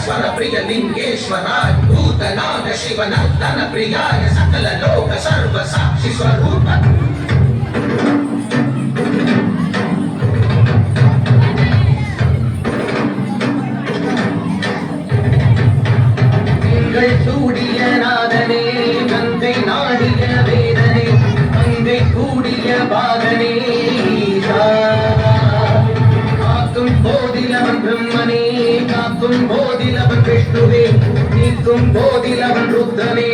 ಸ್ವರ ಪ್ರಿಯ ಲಿಂಗೇಶ್ವರ ಭೂತನಾದ ಶಿವನರ್ತನ ಪ್ರಿಯಾಯ ಸಕಲ ಲೋಕ ಸರ್ವ ಸಾಕ್ಷಿ ಸ್ವರೂಪ சூடிய நாதனே கங்கை நாடிய வேதனே கங்கை கூடிய பாதனே காக்கும் போதிலவன் பிரம்மனே காக்கும் போதிலவன் விஷ்ணுவே நீக்கும் போதிலவன் ருத்தனே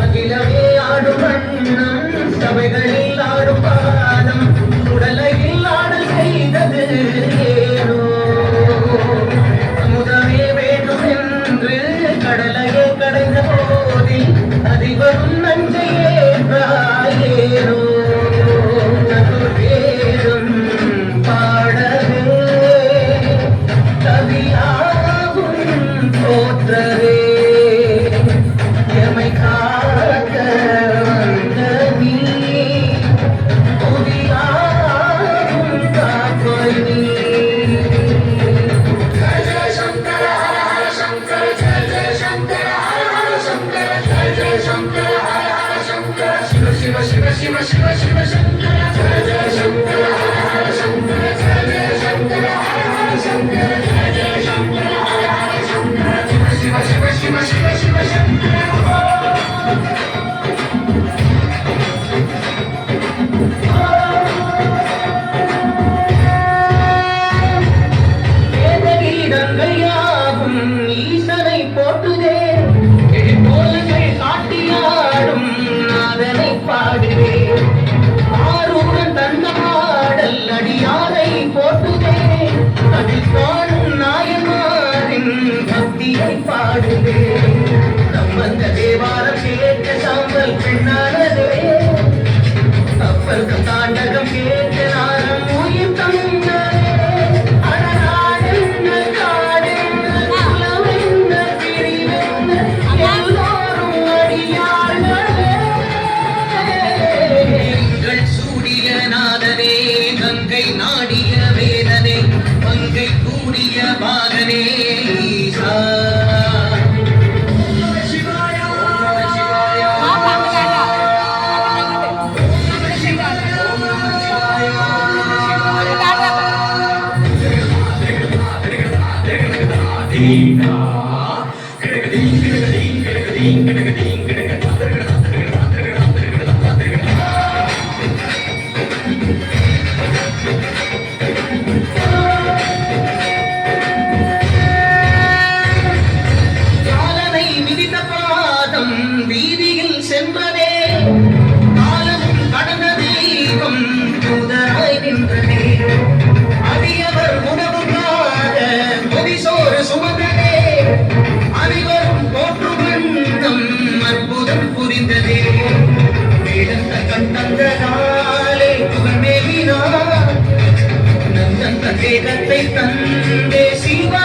அகிலமே ஆடும் வண்ணம் சபைகளில் ஆடும் பாதம் உடலையில் ஆடல் செய்தது ஏனோ கடலையே கடைந்த போதில் அதிபரும் நஞ்சையேற்றாயேனோ சதுர்வேதம் பாடவே கவியாகும் போற்றவே எமை காக்க வந்த நீ புதியாகும் காப்பாய் நீ Shiva Shiva Shiva Shiva Shiva Shankara Jaya Jaya Shankara Hara Hara Shankara Jaya Jaya Shankara Hara Hara Shankara Jaya Jaya Shankara Hara Hara Shankara Shiva Shiva Shiva Shiva Shiva Shankara வேதகீதங்கையாகும் ஈசனை போற்றுதே கோலங்கள் காட்டியாடும் நாதனை பாடுவே ஆரூரன் தந்த பாடல் அடியாரை போட்டுதே அதில் காணும் நாயன்மாரின் பக்தியை பாடுவே சம்பந்த தேவாரம் கேட்க சாம்பல் பெண்ணானதே கப்பல் தாண்டகம் கேட்க நாரம் உயிர் தந்தே கங்கை நாடிய வேதனை கங்கை கூடிய பாகனே ஈசா வீதியில் சென்றதே காலமும் கடந்த தெய்வம் தூதராய் நின்றதே அடியவர் உணவுக்காக பொதிசோறு சுமந்ததே அனைவரும் போற்று வண்ணம் அற்புதம் புரிந்ததே வேடந்த கண்டந்த நாளே புகழ் மேவினார் நந்தந்த தேகத்தை தந்தே சிவா